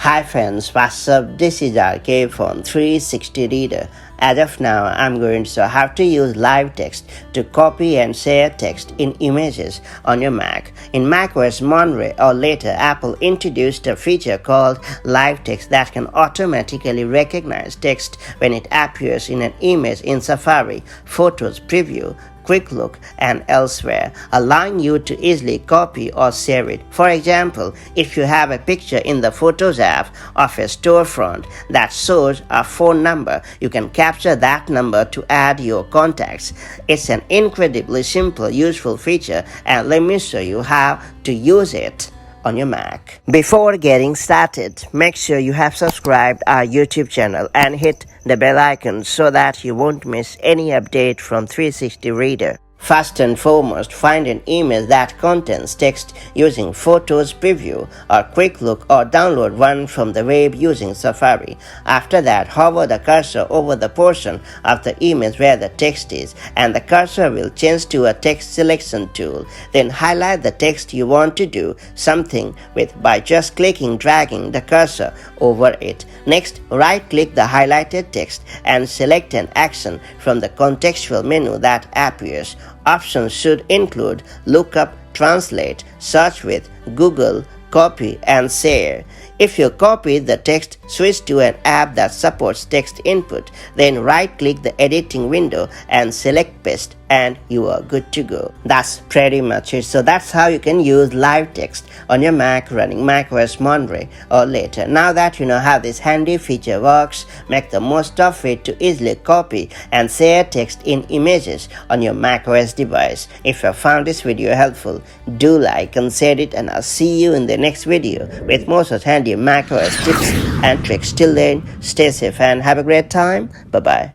Hi friends, what's up? This is RK from 360 Reader. As of now, I'm going to show how to use live text to copy and share text in images on your Mac. In macOS Monterey or later, Apple introduced a feature called live text that can automatically recognize text when it appears in an image in Safari, Photos Preview, Quick Look, and elsewhere, allowing you to easily copy or share it. For example, if you have a picture in the Photos app of a storefront that shows a phone number, you can capture that number to add your contacts. It's an incredibly simple, useful feature, and let me show you how to use it on your Mac. Before getting started, make sure you have subscribed our YouTube channel and hit the bell icon so that you won't miss any update from 360 Reader. First and foremost, find an image that contains text using Photos Preview or Quick Look, or download one from the web using Safari. After that, hover the cursor over the portion of the image where the text is, and the cursor will change to a text selection tool. Then highlight the text you want to do something with by just dragging the cursor over it. Next, right-click the highlighted text and select an action from the contextual menu that appears. Options should include Lookup, Translate, Search with, Google, Copy, and Share. If you copy the text, switch to an app that supports text input. Then right-click the editing window and select Paste, and you are good to go. That's pretty much it. So that's how you can use live text on your Mac running macOS Monterey or later. Now that you know how this handy feature works, make the most of it to easily copy and share text in images on your macOS device. If you found this video helpful, do like and share it, and I'll see you in the next video with more such handy macOS tips and tricks. Till then, stay safe and have a great time. Bye bye.